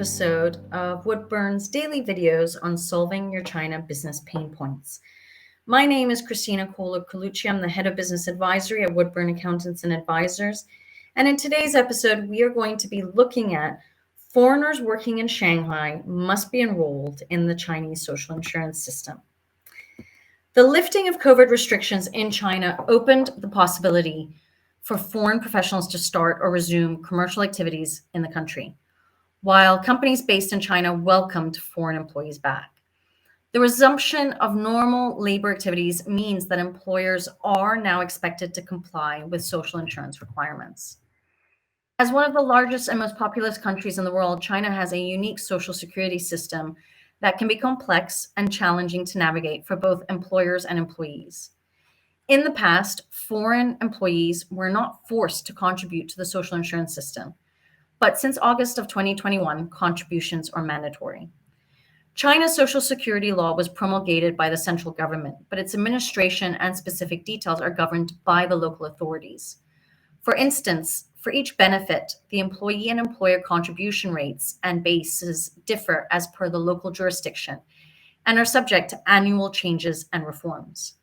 episode of Woodburn's daily videos on solving your China business pain points. My name is Christina Kohler-Colucci. I'm the head of business advisory at Woodburn Accountants and Advisors. And in today's episode, we are going to be looking at foreigners working in Shanghai must be enrolled in the Chinese social insurance system. The lifting of COVID restrictions in China opened the possibility for foreign professionals to start or resume commercial activities in the country, while companies based in China welcomed foreign employees back. The resumption of normal labor activities means that employers are now expected to comply with social insurance requirements. As one of the largest and most populous countries in the world, China has a unique social security system that can be complex and challenging to navigate for both employers and employees. In the past, foreign employees were not forced to contribute to the social insurance system, but since August of 2021, contributions are mandatory. China's social security law was promulgated by the central government, but its administration and specific details are governed by the local authorities. For instance, for each benefit, the employee and employer contribution rates and bases differ as per the local jurisdiction and are subject to annual changes and reforms.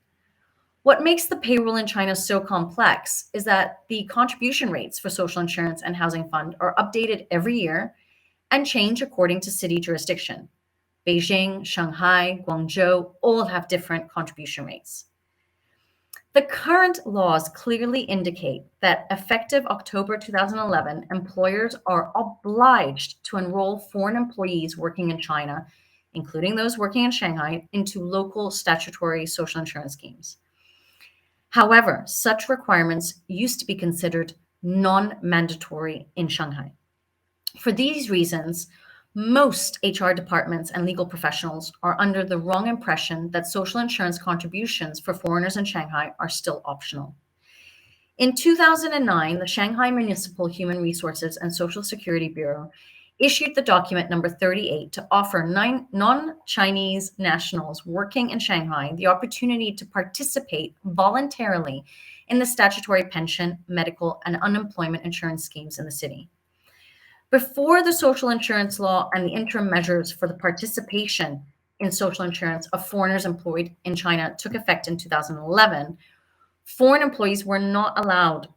What makes the payroll in China so complex is that the contribution rates for social insurance and housing fund are updated every year and change according to city jurisdiction. Beijing, Shanghai, Guangzhou all have different contribution rates. The current laws clearly indicate that effective October 2011, employers are obliged to enroll foreign employees working in China, including those working in Shanghai, into local statutory social insurance schemes. However, such requirements used to be considered non-mandatory in Shanghai. For these reasons, most HR departments and legal professionals are under the wrong impression that social insurance contributions for foreigners in Shanghai are still optional. In 2009, the Shanghai Municipal Human Resources and Social Security Bureau issued the document number 38 to offer non-Chinese nationals working in Shanghai the opportunity to participate voluntarily in the statutory pension, medical, and unemployment insurance schemes in the city. Before the social insurance law and the interim measures for the participation in social insurance of foreigners employed in China took effect in 2011, foreign employees were not allowed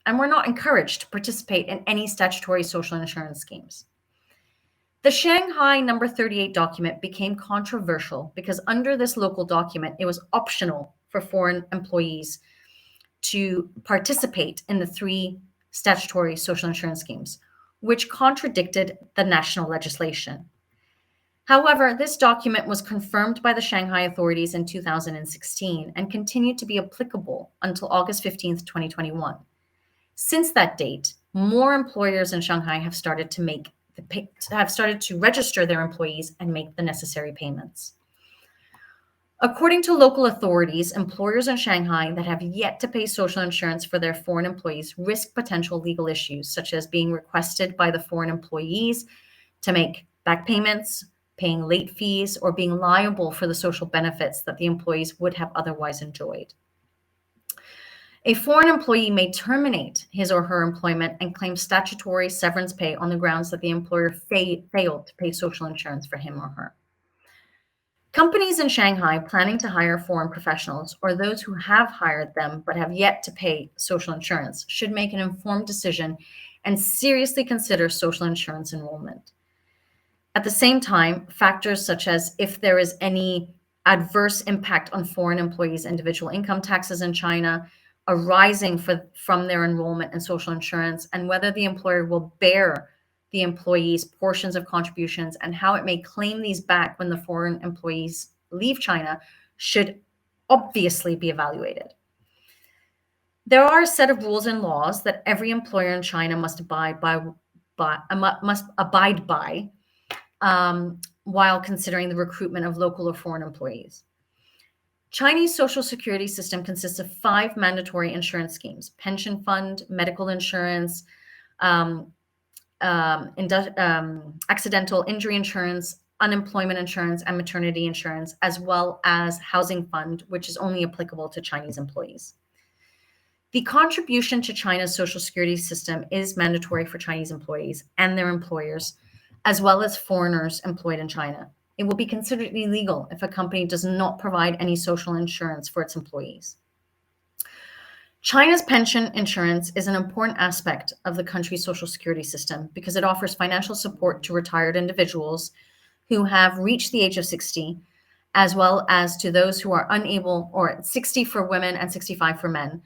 and were not encouraged to participate in any statutory social insurance schemes. The Shanghai number 38 document became controversial because under this local document, it was optional for foreign employees to participate in the three statutory social insurance schemes, which contradicted the national legislation. However, this document was confirmed by the Shanghai authorities in 2016 and continued to be applicable until August 15, 2021. Since that date, more employers in Shanghai have started to register their employees and make the necessary payments. According to local authorities, employers in Shanghai that have yet to pay social insurance for their foreign employees risk potential legal issues, such as being requested by the foreign employees to make back payments, paying late fees, or being liable for the social benefits that the employees would have otherwise enjoyed. A foreign employee may terminate his or her employment and claim statutory severance pay on the grounds that the employer failed to pay social insurance for him or her. Companies in Shanghai planning to hire foreign professionals or those who have hired them but have yet to pay social insurance should make an informed decision and seriously consider social insurance enrollment. At the same time, factors such as if there is any adverse impact on foreign employees' individual income taxes in China arising from their enrollment in social insurance, and whether the employer will bear the employees' portions of contributions and how it may claim these back when the foreign employees leave China should obviously be evaluated. There are a set of rules and laws that every employer in China must abide by while considering the recruitment of local or foreign employees. Chinese social security system consists of 5 mandatory insurance schemes: pension fund, medical insurance, accidental injury insurance, unemployment insurance, and maternity insurance, as well as housing fund, which is only applicable to Chinese employees. The contribution to China's social security system is mandatory for Chinese employees and their employers as well as foreigners employed in China. It will be considered illegal if a company does not provide any social insurance for its employees. China's pension insurance is an important aspect of the country's social security system because it offers financial support to retired individuals who have reached the age of 60, as well as to those who are unable, or 60 for women and 65 for men,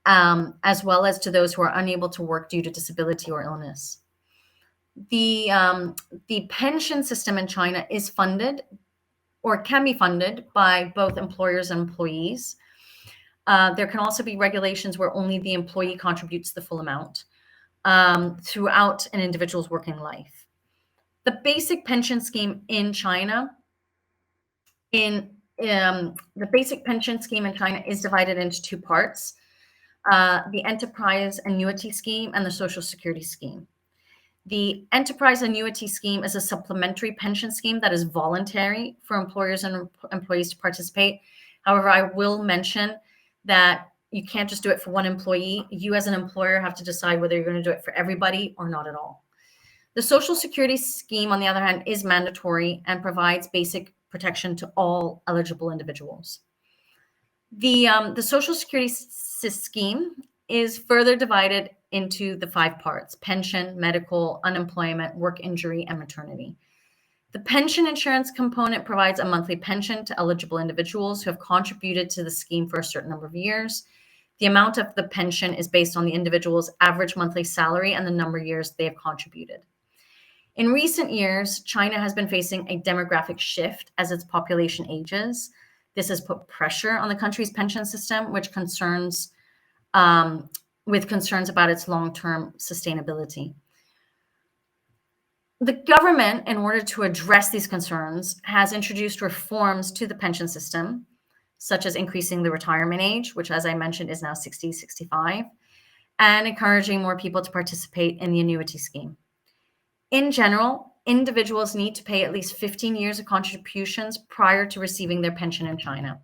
as well as to those who are unable to work due to disability or illness. The pension system in China is funded, or can be funded, by both employers and employees. There can also be regulations where only the employee contributes the full amount throughout an individual's working life. The basic pension scheme in China, the basic pension scheme in China is divided into two parts: the enterprise annuity scheme and the social security scheme. The enterprise annuity scheme is a supplementary pension scheme that is voluntary for employers and employees to participate. However, I will mention that you can't just do it for one employee. You as an employer have to decide whether you're going to do it for everybody or not at all. The Social Security scheme, on the other hand, is mandatory and provides basic protection to all eligible individuals. The Social Security scheme is further divided into the 5 parts: pension, medical, unemployment, work injury, and maternity. The pension insurance component provides a monthly pension to eligible individuals who have contributed to the scheme for a certain number of years. The amount of the pension is based on the individual's average monthly salary and the number of years they have contributed. In recent years, China has been facing a demographic shift as its population ages. This has put pressure on the country's pension system, with concerns about its long-term sustainability. The government, in order to address these concerns, has introduced reforms to the pension system, such as increasing the retirement age, which, as I mentioned, is now 60, 65, and encouraging more people to participate in the annuity scheme. In general, individuals need to pay at least 15 years of contributions prior to receiving their pension in China.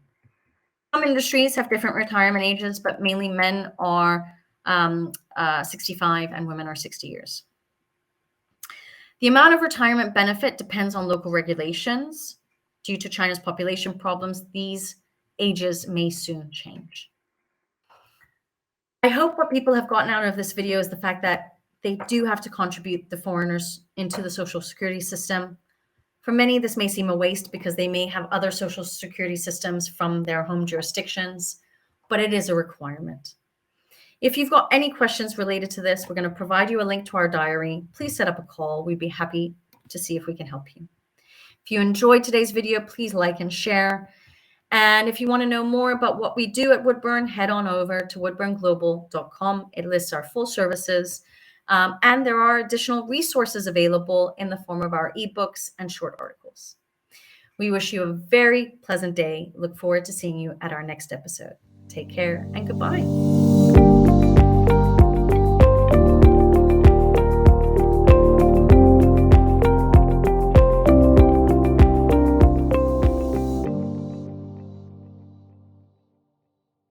Some industries have different retirement ages, but mainly men are 65 and women are 60 years. The amount of retirement benefit depends on local regulations. Due to China's population problems, these ages may soon change. I hope what people have gotten out of this video is the fact that they do have to contribute the foreigners into the social security system. For many, this may seem a waste because they may have other social security systems from their home jurisdictions, but it is a requirement. If you've got any questions related to this, we're going to provide you a link to our diary. Please set up a call. We'd be happy to see if we can help you. If you enjoyed today's video, please like and share. And if you want to know more about what we do at Woodburn, head on over to woodburnglobal.com. It lists our full services. And there are additional resources available in the form of our ebooks and short articles. We wish you a very pleasant day. Look forward to seeing you at our next episode. Take care and goodbye.